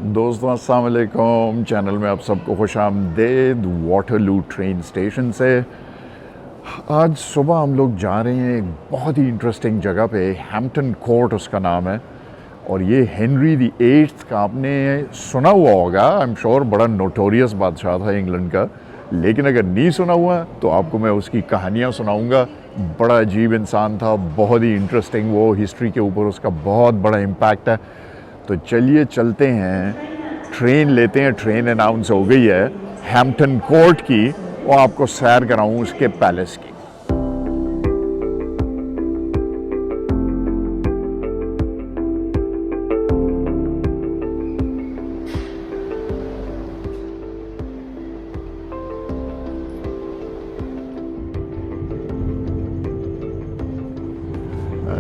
دوستوں السلام علیکم، چینل میں آپ سب کو خوش آمدید واٹرلو ٹرین اسٹیشن سے۔ آج صبح ہم لوگ جا رہے ہیں ایک بہت ہی انٹرسٹنگ جگہ پہ، ہیمپٹن کورٹ اس کا نام ہے، اور یہ ہنری دی ایٹھ کا آپ نے سنا ہوا ہوگا، آئی ایم شور بڑا نوٹوریس بادشاہ تھا انگلینڈ کا، لیکن اگر نہیں سنا ہوا تو آپ کو میں اس کی کہانیاں سناؤں گا۔ بڑا عجیب انسان تھا، بہت ہی انٹرسٹنگ، وہ ہسٹری کے اوپر اس کا بہت بڑا امپیکٹ ہے۔ تو چلیے چلتے ہیں، ٹرین لیتے ہیں، ٹرین اناؤنس ہو گئی ہے ہیمپٹن کورٹ کی، وہ آپ کو سیر کراؤں اس کے پیلس کی۔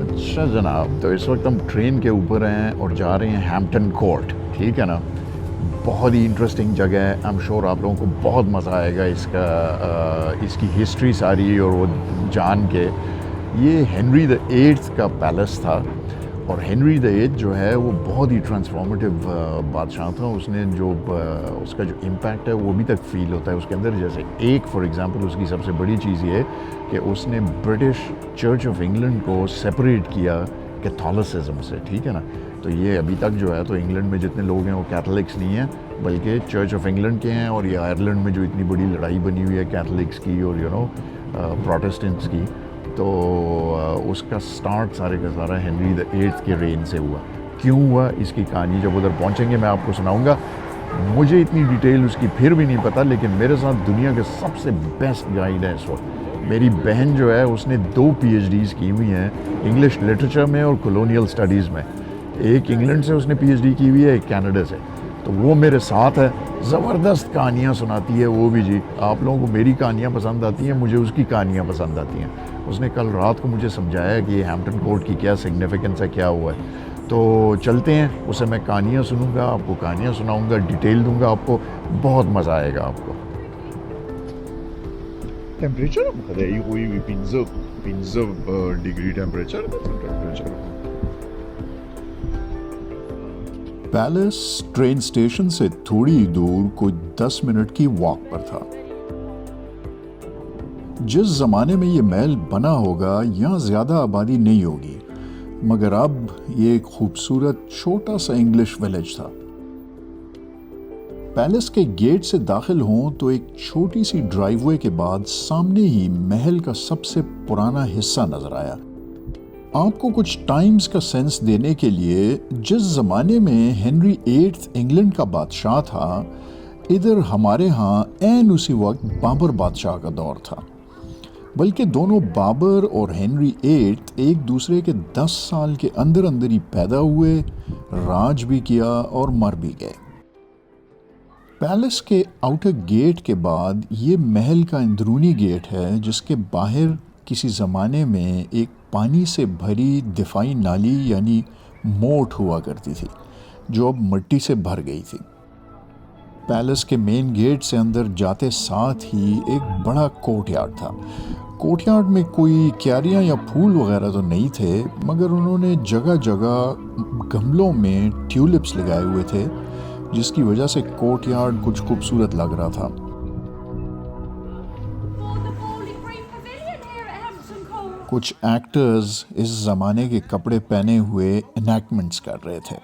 اچھا جناب، تو اس وقت ہم ٹرین کے اوپر ہیں اور جا رہے ہیں ہیمپٹن کورٹ، ٹھیک ہے نا؟ بہت ہی انٹرسٹنگ جگہ ہے، آئی ایم شور آپ لوگوں کو بہت مزہ آئے گا اس کی ہسٹری ساری اور وہ جان کے۔ یہ ہنری دا ایٹھ کا پیلس تھا، اور ہنری دا ایٹھ جو ہے وہ بہت ہی ٹرانسفارمیٹیو بادشاہ تھا۔ اس نے جو اس کا جو امپیکٹ ہے وہ ابھی تک فیل ہوتا ہے اس کے اندر۔ جیسے ایک فار ایگزامپل اس کی سب سے بڑی چیز یہ ہے کہ اس نے برٹش چرچ آف انگلینڈ کو سپریٹ کیا کیتھولسزم سے، ٹھیک ہے نا؟ تو یہ ابھی تک جو ہے تو انگلینڈ میں جتنے لوگ ہیں وہ کیتھولکس نہیں ہیں بلکہ چرچ آف انگلینڈ کے ہیں، اور یہ آئرلینڈ میں جو اتنی بڑی لڑائی بنی ہوئی ہے کیتھولکس کی اور پروٹسٹنٹس کی، تو اس کا سٹارٹ سارے کا سارا ہنری دا ایٹھ کے رین سے ہوا۔ کیوں ہوا اس کی کہانی جب ادھر پہنچیں گے میں آپ کو سناؤں گا۔ مجھے اتنی ڈیٹیل اس کی پھر بھی نہیں پتہ، لیکن میرے ساتھ دنیا کے سب سے بیسٹ گائیڈ ہے اس وقت میری بہن جو ہے، اس نے 2 PhDs کی ہوئی ہیں انگلش لٹریچر میں اور کولونیل اسٹڈیز میں۔ ایک انگلینڈ سے اس نے PhD کی ہوئی ہے، ایک کینیڈا سے، تو وہ میرے ساتھ ہے، زبردست کہانیاں سناتی ہے وہ بھی جی۔ آپ لوگوں کو میری کہانیاں پسند آتی ہیں، مجھے اس کی کہانیاں پسند آتی ہیں۔ اس نے کل رات کو مجھے سمجھایا کہ یہ ہیمپٹن کورٹ کی کیا سگنیفیکنس ہے، کیا ہوا ہے۔ تو چلتے ہیں، اسے میں کہانیاں سنوں گا، آپ کو کہانیاں سناؤں گا، ڈیٹیل دوں گا آپ کو، بہت مزہ آئے گا آپ کو۔ ٹیمپریچر خدای ہوئی 15 degree temperature. Palace train station سے تھوڑی دور کوئی 10 منٹ کی واک پر تھا۔ جس زمانے میں یہ محل بنا ہوگا یہاں زیادہ آبادی نہیں ہوگی، مگر اب یہ ایک خوبصورت چھوٹا سا انگلش ویلیج تھا۔ پیلس کے گیٹ سے داخل ہوں تو ایک چھوٹی سی ڈرائیو وے کے بعد سامنے ہی محل کا سب سے پرانا حصہ نظر آیا۔ آپ کو کچھ ٹائمز کا سینس دینے کے لیے، جس زمانے میں ہنری ایٹھ انگلینڈ کا بادشاہ تھا، ادھر ہمارے ہاں عین اسی وقت بابر بادشاہ کا دور تھا، بلکہ دونوں بابر اور ہنری ایٹھ ایک دوسرے کے 10 سال کے اندر اندر ہی پیدا ہوئے، راج بھی کیا اور مر بھی گئے۔ پیلس کے آؤٹر گیٹ کے بعد یہ محل کا اندرونی گیٹ ہے، جس کے باہر کسی زمانے میں ایک پانی سے بھری دفاعی نالی یعنی موٹ ہوا کرتی تھی، جو اب مٹی سے بھر گئی تھی۔ پیلس کے مین گیٹ سے اندر جاتے ساتھ ہی ایک بڑا کورٹ یارڈ تھا۔ کورٹ یارڈ میں کوئی کیاریاں یا پھول وغیرہ تو نہیں تھے، مگر انہوں نے جگہ جگہ گملوں میں ٹیولپس لگائے ہوئے تھے، جس کی وجہ سے کورٹ یارڈ کچھ خوبصورت لگ رہا تھا۔ کچھ ایکٹرز اس زمانے کے کپڑے پہنے ہوئے انیکٹمنٹس کر رہے تھے۔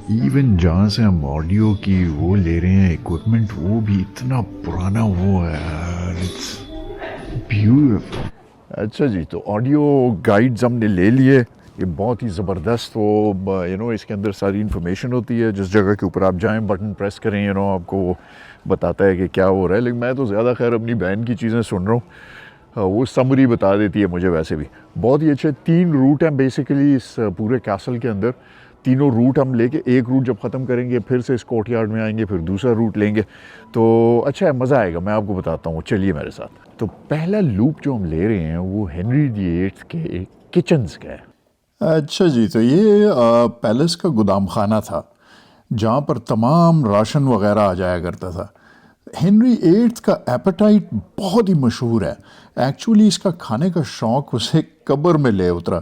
ایون جہاں سے ہم آڈیو کی وہ لے رہے ہیں ایکوپمنٹ، وہ بھی اتنا پرانا وہ ہے، بیوٹیفل۔ اچھا جی، تو آڈیو گائیڈز ہم نے لے لیے، یہ بہت ہی زبردست، وہ اس کے اندر ساری انفارمیشن ہوتی ہے، جس جگہ کے اوپر آپ جائیں بٹن پریس کریں آپ کو وہ بتاتا ہے کہ کیا ہو رہا ہے۔ لیکن میں تو زیادہ خیر اپنی بہن کی چیزیں سن رہا ہوں، وہ سمری بتا دیتی ہے مجھے۔ ویسے بھی بہت ہی اچھے 3 روٹ ہیں بیسیکلی اس پورے کیسل کے اندر، تینوں روٹ ہم لے کے ایک روٹ جب ختم کریں گے پھر سے اس کورٹ یارڈ میں آئیں گے، پھر دوسرا روٹ لیں گے، تو اچھا ہے، مزہ آئے گا، میں آپ کو بتاتا ہوں، چلیے میرے ساتھ۔ تو پہلا لوپ جو ہم لے رہے ہیں وہ ہنری دی ایٹھ کے کچنز کا ہے۔ اچھا جی، تو یہ پیلس کا گودام خانہ تھا، جہاں پر تمام راشن وغیرہ آ جایا کرتا تھا۔ ہنری ایٹھ کا ایپیٹائٹ بہت ہی مشہور ہے. ایکچولی اس کا کھانے کا شوق اسے قبر میں لے اترا.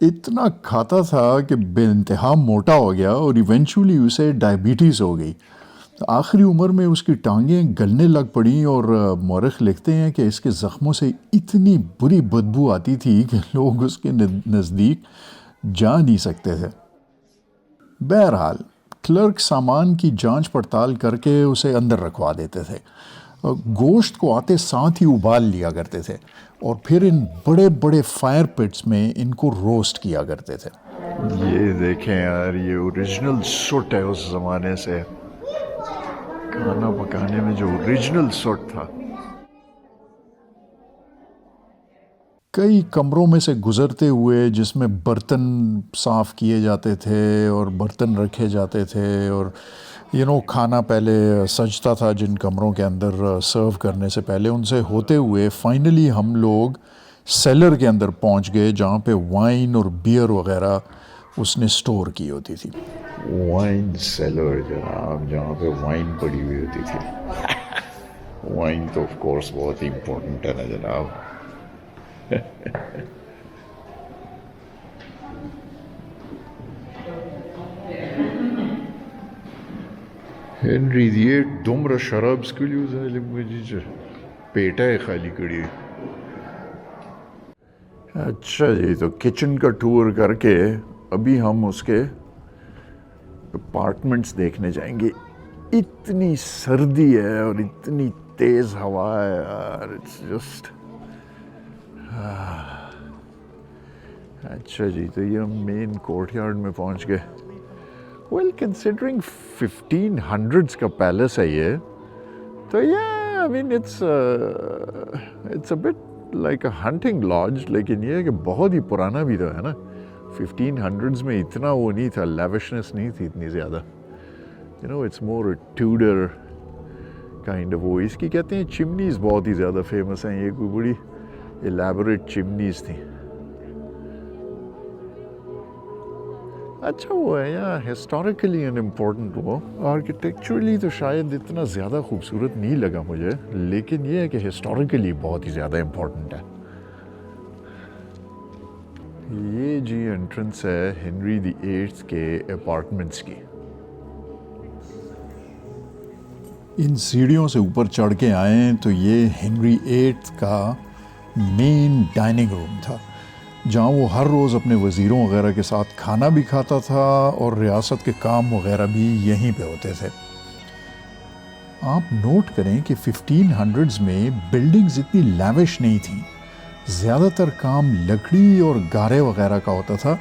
اتنا کھاتا تھا کہ بے انتہا موٹا ہو گیا اور ایونچولی اسے ڈائبٹیز ہو گئی. آخری عمر میں اس کی ٹانگیں گلنے لگ پڑیں اور مورخ لکھتے ہیں کہ اس کے زخموں سے اتنی بری بدبو آتی تھی کہ لوگ اس کے نزدیک جا نہیں سکتے تھے. بہرحال کلرک سامان کی جانچ پڑتال کر کے اسے اندر رکھوا دیتے تھے. گوشت کو آتے ساتھ ہی ابال لیا کرتے تھے اور پھر ان بڑے بڑے فائر پٹس میں ان کو روسٹ کیا کرتے تھے. یہ دیکھیں یار، یہ اوریجنل سوٹ ہے اس زمانے سے، کھانا پکانے میں جو اوریجنل سوٹ تھا. کئی کمروں میں سے گزرتے ہوئے جس میں برتن صاف کیے جاتے تھے اور برتن رکھے جاتے تھے اور کھانا پہلے سجتا تھا جن کمروں کے اندر سرو کرنے سے پہلے، ان سے ہوتے ہوئے فائنلی ہم لوگ سیلر کے اندر پہنچ گئے جہاں پہ وائن اور بیئر وغیرہ اس نے سٹور کی ہوتی تھی. وائن سیلر جناب، جہاں پہ وائن پڑی ہوئی ہوتی تھی. وائن تو آف کورس بہت ہی امپورٹنٹ ہے نا جناب. ہنری دیٹ دومره شراب سکلی و ظالم مجیجه پیٹا خالی کری. اچھا جی، تو کچن کا ٹور کر کے ابھی ہم اس کے اپارٹمنٹس دیکھنے جائیں گے. اتنی سردی ہے اور اتنی تیز ہوا ہے یار، اٹس جسٹ. اچھا جی، تو یہ ہم مین کورٹ یارڈ میں پہنچ گئے. ویل کنسیڈرنگ 1500s کا پیلس ہے یہ، تو yeah I mean it's a bit like a hunting lodge، لیکن یہ ہے کہ بہت ہی پرانا بھی تو ہے نا. 1500s میں اتنا وہ نہیں تھا، لیوشنس نہیں تھی اتنی زیادہ. it's more a Tudor kind of وہ. اس کی کہتے ہیں چمنیز بہت ہی زیادہ فیمس ہیں، یہ کوئی بڑی الیبوریٹ چمنیز تھیں. اچھا وہ ہے یہاں ہسٹوریکلی ان امپورٹنٹ. وہ آرکیٹیکچرلی تو شاید اتنا زیادہ خوبصورت نہیں لگا مجھے، لیکن یہ ہے کہ ہسٹوریکلی بہت ہی زیادہ امپورٹنٹ ہے. یہ جی انٹرنس ہے ہنری دی ایٹھ کے اپارٹمنٹس کی. ان سیڑھیوں سے اوپر چڑھ کے آئیں تو یہ ہنری ایٹھ کا مین ڈائننگ روم تھا، جہاں وہ ہر روز اپنے وزیروں وغیرہ کے ساتھ کھانا بھی کھاتا تھا اور ریاست کے کام وغیرہ بھی یہیں پہ ہوتے تھے. آپ نوٹ کریں کہ 1500s میں بلڈنگز اتنی لیوش نہیں تھیں، زیادہ تر کام لکڑی اور گارے وغیرہ کا ہوتا تھا.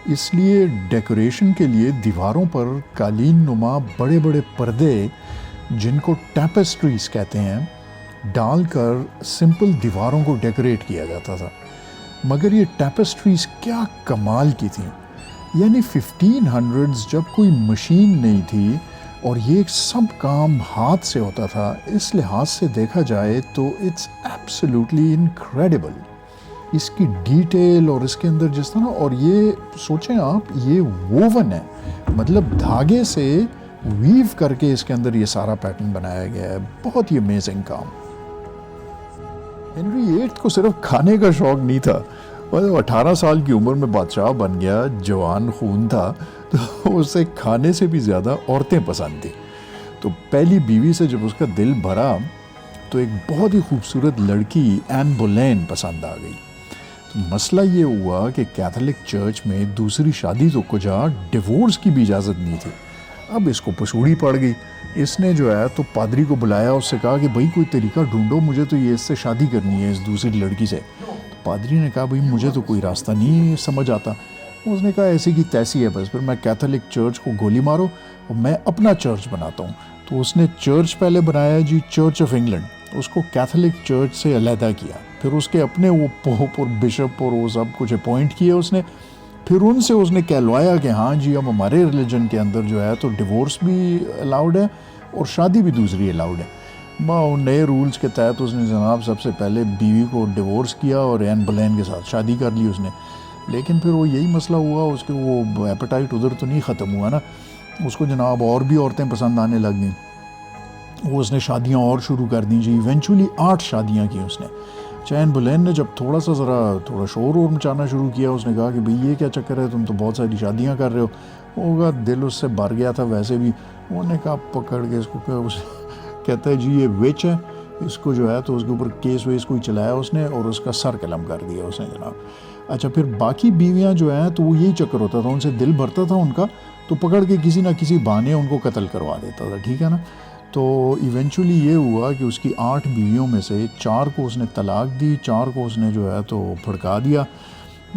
اس لیے ڈیکوریشن کے لیے دیواروں پر قالین نما بڑے بڑے پردے، جن کو ٹیپسٹریز کہتے ہیں، ڈال کر سمپل دیواروں کو ڈیکوریٹ کیا جاتا تھا. مگر یہ ٹیپسٹریز کیا کمال کی تھیں. یعنی 1500s جب کوئی مشین نہیں تھی اور یہ سب کام ہاتھ سے ہوتا تھا، اس لحاظ سے دیکھا جائے تو اٹس ایبسلیوٹلی انکریڈیبل. اس کی ڈیٹیل اور اس کے اندر جس طرح، اور یہ سوچیں آپ، یہ ووون ہے، مطلب دھاگے سے ویو کر کے اس کے اندر یہ سارا پیٹرن بنایا گیا ہے. بہت ہی امیزنگ کام. ہنری ایٹھ کو صرف کھانے کا شوق نہیں تھا، 18 سال کی عمر میں بادشاہ بن گیا، جوان خون تھا، تو اسے کھانے سے بھی زیادہ عورتیں پسند تھیں. تو پہلی بیوی سے جب اس کا دل بھرا تو ایک بہت ہی خوبصورت لڑکی این بولین پسند آ گئی. تو مسئلہ یہ ہوا کہ کیتھولک چرچ میں دوسری شادی تو کجا، ڈیورس کی بھی اجازت نہیں تھی. اب اس کو پسوڑی پڑ گئی. اس نے جو ہے تو پادری کو بلایا، اس سے کہا کہ بھائی کوئی طریقہ ڈھونڈو، مجھے تو یہ اس سے شادی کرنی ہے، اس دوسری لڑکی سے. پادری نے کہا بھائی مجھے تو کوئی راستہ نہیں سمجھ آتا. اس نے کہا ایسی کی تیسی ہے، بس پھر میں کیتھولک چرچ کو گولی مارو اور میں اپنا چرچ بناتا ہوں. تو اس نے چرچ پہلے بنایا جی چرچ آف انگلینڈ، اس کو کیتھولک چرچ سے علیحدہ کیا. پھر اس کے اپنے وہ پوپ اور بشپ اور وہ سب کچھ اپوائنٹ کیے اس نے. پھر ان سے اس نے کہلوایا کہ ہاں جی اب ہمارے ریلیجن کے اندر جو ہے تو ڈیورس بھی الاؤڈ ہے اور شادی بھی دوسری الاؤڈ ہے. نئے رولز کے تحت اس نے جناب سب سے پہلے بیوی کو ڈیورس کیا اور این بولین کے ساتھ شادی کر لی اس نے. لیکن پھر وہ یہی مسئلہ ہوا، اس کے وہ ایپیٹائٹ ادھر تو نہیں ختم ہوا نا، اس کو جناب اور بھی عورتیں پسند آنے لگ گئیں. وہ اس نے شادیاں اور شروع کر دیں جی. ایونچولی 8 شادیاں کی اس نے. چین بولین نے جب تھوڑا شور اور مچانا شروع کیا, اس نے کہا کہ بھئی یہ کیا چکر ہے, تم تو بہت ساری شادیاں کر رہے ہو. ہوگا دل اس سے بھر گیا تھا ویسے بھی. انہوں نے کہا پکڑ کے اس کو کہتا ہے جی یہ وچ ہے, اس کو جو ہے تو اس کے اوپر کیس ویس کوئی چلایا اس نے اور اس کا سر قلم کر دیا اس نے جناب. اچھا پھر باقی بیویاں جو ہیں تو وہ یہی چکر ہوتا تھا, ان سے دل بھرتا تھا ان کا تو پکڑ کے کسی نہ کسی بہانے ان کو قتل کروا دیتا تھا, ٹھیک ہے نا. تو ایونچولی یہ ہوا کہ اس کی 8 بیویوں میں سے 4 کو اس نے طلاق دی, 4 کو اس نے جو ہے تو پھڑکا دیا,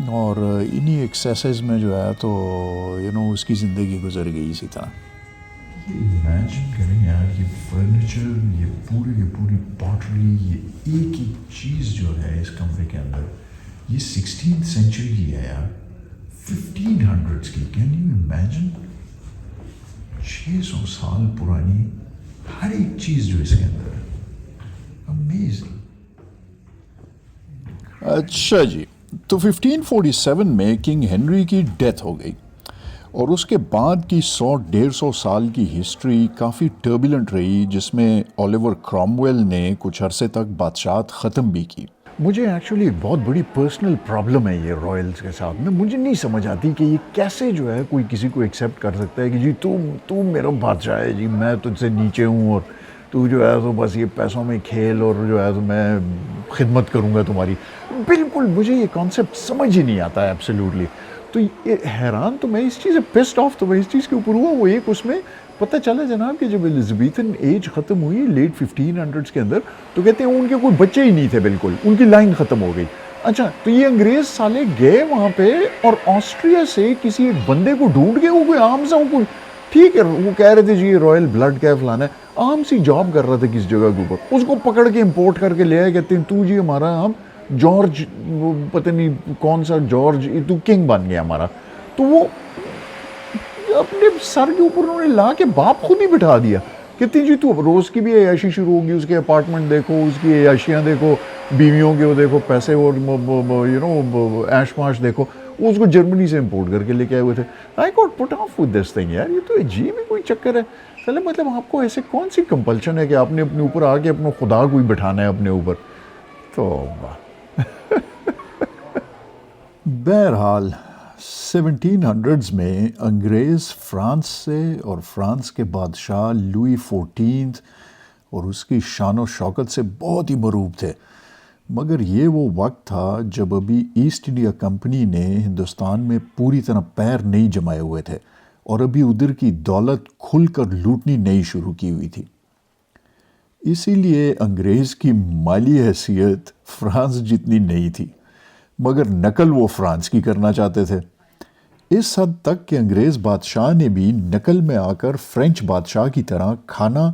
اور انہی ایکسیسز میں جو ہے تو اس کی زندگی گزر گئی اسی طرح. امیجن کریں یار, یہ فرنیچر, یہ پوری پاٹری, یہ ایک چیز جو ہے اس کمرے کے اندر, یہ 16th سینچری کی ہے یار, 1500s کی. کین یو امیجن 600 سال پرانی ہر ایک چیز جو اس کے اندر ہے. امیزنگ. اچھا جی, تو 1547 میں کنگ ہنری کی ڈیتھ ہو گئی, اور اس کے بعد کی 100-150 سال کی ہسٹری کافی ٹربولنٹ رہی, جس میں اولیور کرومویل نے کچھ عرصے تک بادشاہت ختم بھی کی. مجھے ایکچولی بہت بڑی پرسنل پرابلم ہے یہ رائلز کے ساتھ میں. مجھے نہیں سمجھ آتی کہ یہ کیسے جو ہے کوئی کسی کو ایکسیپٹ کر سکتا ہے کہ جی تو میرا بادشاہ ہے جی, میں تجھ سے نیچے ہوں, اور تو جو ہے تو بس یہ پیسوں میں کھیل, اور جو ہے تو میں خدمت کروں گا تمہاری. بالکل مجھے یہ کانسیپٹ سمجھ ہی نہیں آتا ہے ایبسلیوٹلی. تو یہ حیران تو میں اس چیز سے پسڈ آف تو میں اس چیز کے اوپر ہوا, وہ ایک اس میں پتہ چلا جناب کہ جب ایلزابیتھن ایج ختم ہوئی لیٹ 1500s کے اندر, تو کہتے ہیں ان کے کوئی بچے ہی نہیں تھے, بالکل ان کی لائن ختم ہو گئی. اچھا تو یہ انگریز سالے گئے وہاں پہ اور آسٹریا سے کسی ایک بندے کو ڈھونڈ کے, وہ کوئی عام سا کوئی, ٹھیک ہے وہ کہہ رہے تھے جی یہ رائل بلڈ کا فلانا ہے, عام سی جاب کر رہا تھا کسی جگہ کے اوپر, اس کو پکڑ کے امپورٹ کر کے لے آئے, کہتے ہیں تو جی ہمارا ہم جارج پتہ نہیں کون سا جارج, تو کنگ بن گیا ہمارا. تو وہ اپنے سر کے اوپر انہوں نے لا کے باپ خود ہی بٹھا دیا, کہتے ہیں جی تو روز کی بھی عیاشی شروع ہوگی, اس کے اپارٹمنٹ دیکھو, اس کی عیاشیاں دیکھو, بیویوں کے وہ دیکھو, پیسے اور ایش معاش دیکھو. وہ اس کو جرمنی سے امپورٹ کر کے لے کے آئے ہوئے تھے. I got put of with this thing یار, یہ تو عجیب ہی کوئی چکر ہے. چلے مطلب آپ کو ایسے کون سی کمپلشن ہے کہ آپ نے اپنے اوپر آ کے اپنا خدا کوئی بٹھانا ہے اپنے اوپر. تو بہرحال 1700s میں انگریز فرانس سے اور فرانس کے بادشاہ لوئی 14 اور اس کی شان و شوکت سے بہت ہی مرعوب تھے. مگر یہ وہ وقت تھا جب ابھی ایسٹ انڈیا کمپنی نے ہندوستان میں پوری طرح پیر نہیں جمائے ہوئے تھے, اور ابھی ادھر کی دولت کھل کر لوٹنی نہیں شروع کی ہوئی تھی. اسی لیے انگریز کی مالی حیثیت فرانس جتنی نہیں تھی, مگر نقل وہ فرانس کی کرنا چاہتے تھے. اس حد تک کہ انگریز بادشاہ نے بھی نقل میں آ کر فرینچ بادشاہ کی طرح کھانا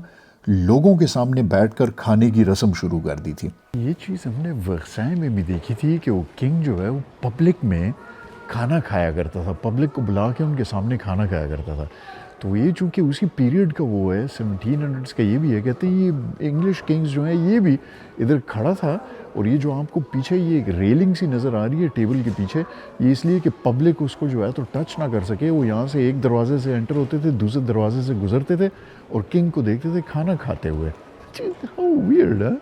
لوگوں کے سامنے بیٹھ کر کھانے کی رسم شروع کر دی تھی. یہ چیز ہم نے ورسائے میں بھی دیکھی تھی کہ وہ کنگ جو ہے وہ پبلک میں کھانا کھایا کرتا تھا, پبلک کو بلا کے ان کے سامنے کھانا کھایا کرتا تھا. تو یہ چونکہ اسی پیریڈ کا وہ ہے 1700s کا, یہ بھی ہے, کہتے ہیں یہ انگلش کنگز جو ہیں یہ بھی ادھر کھڑا تھا, اور یہ جو آپ کو پیچھے یہ ایک ریلنگ سی نظر آ رہی ہے ٹیبل کے پیچھے, یہ اس لیے کہ پبلک اس کو جو ہے تو ٹچ نہ کر سکے. وہ یہاں سے ایک دروازے سے انٹر ہوتے تھے, دوسرے دروازے سے گزرتے تھے, اور کنگ کو دیکھتے تھے کھانا کھاتے ہوئے. How weird, huh?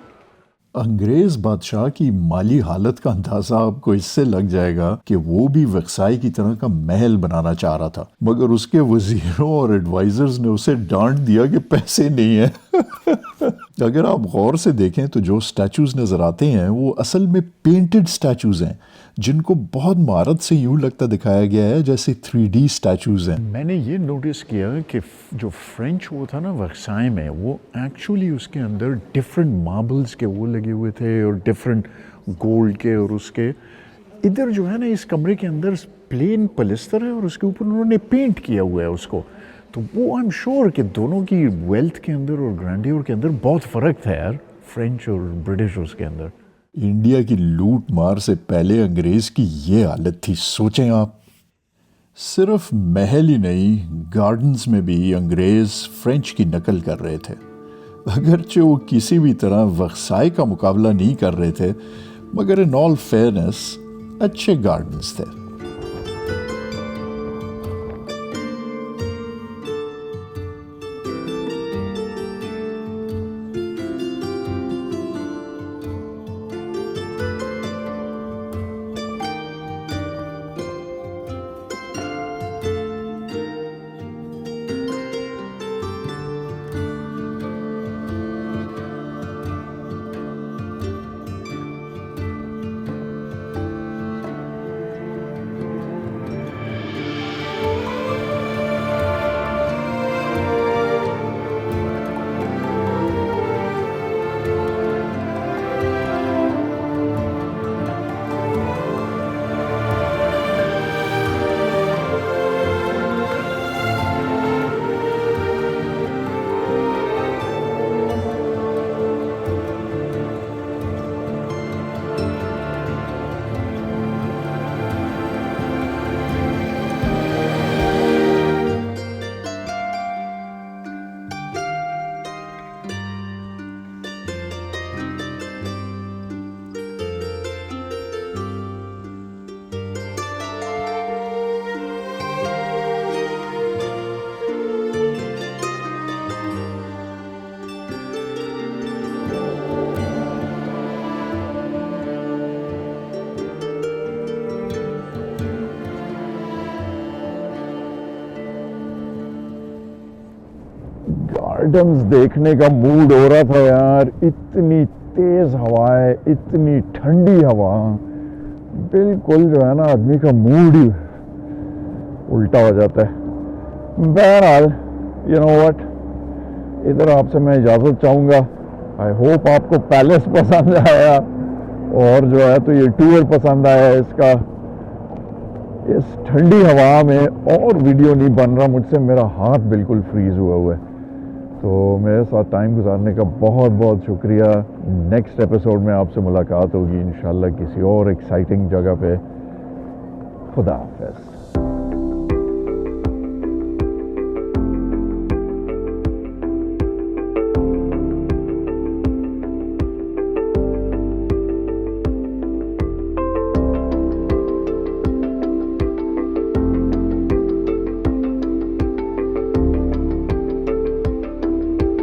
انگریز بادشاہ کی مالی حالت کا اندازہ آپ کو اس سے لگ جائے گا کہ وہ بھی ورسائے کی طرح کا محل بنانا چاہ رہا تھا, مگر اس کے وزیروں اور ایڈوائزرز نے اسے ڈانٹ دیا کہ پیسے نہیں ہیں. اگر آپ غور سے دیکھیں تو جو سٹیچوز نظر آتے ہیں وہ اصل میں پینٹڈ سٹیچوز ہیں, جن کو بہت مہارت سے یوں لگتا دکھایا گیا ہے جیسے 3D سٹیچوز ہیں. میں نے یہ نوٹس کیا کہ جو فرینچ وہ تھا نا ورسائے میں, وہ ایکچولی اس کے اندر ڈفرینٹ ماربلز کے وہ لگے ہوئے تھے اور ڈفرینٹ گولڈ کے, اور اس کے ادھر جو ہے نا اس کمرے کے اندر پلین پلستر ہے اور اس کے اوپر انہوں نے پینٹ کیا ہوا ہے اس کو. تو وہ آئی ایم شیور کہ دونوں کی ویلتھ کے اندر اور گرینڈیور کے اندر بہت فرق تھا یار, فرینچ اور برٹش اس کے اندر. انڈیا کی لوٹ مار سے پہلے انگریز کی یہ حالت تھی, سوچیں آپ. صرف محل ہی نہیں, گارڈنز میں بھی انگریز فرینچ کی نقل کر رہے تھے. اگرچہ وہ کسی بھی طرح ورسائے کا مقابلہ نہیں کر رہے تھے, مگر ان آل فیئرنس اچھے گارڈنز تھے. گارڈنز دیکھنے کا موڈ ہو رہا تھا یار. اتنی تیز ہوائیں, اتنی ٹھنڈی ہوا, بالکل جو ہے نا آدمی کا موڈ ہی الٹا ہو جاتا ہے. بہرحال یو نو واٹ, ادھر آپ سے میں اجازت چاہوں گا. آئی ہوپ آپ کو پیلس پسند آیا اور جو ہے تو یہ ٹور پسند آیا اس کا. اس ٹھنڈی ہوا میں اور ویڈیو نہیں بن رہا مجھ سے, میرا ہاتھ بالکل فریز ہوا ہے. تو میرے ساتھ ٹائم گزارنے کا بہت بہت شکریہ. نیکسٹ ایپیسوڈ میں آپ سے ملاقات ہوگی انشاءاللہ کسی اور ایکسائٹنگ جگہ پہ. خدا حافظ.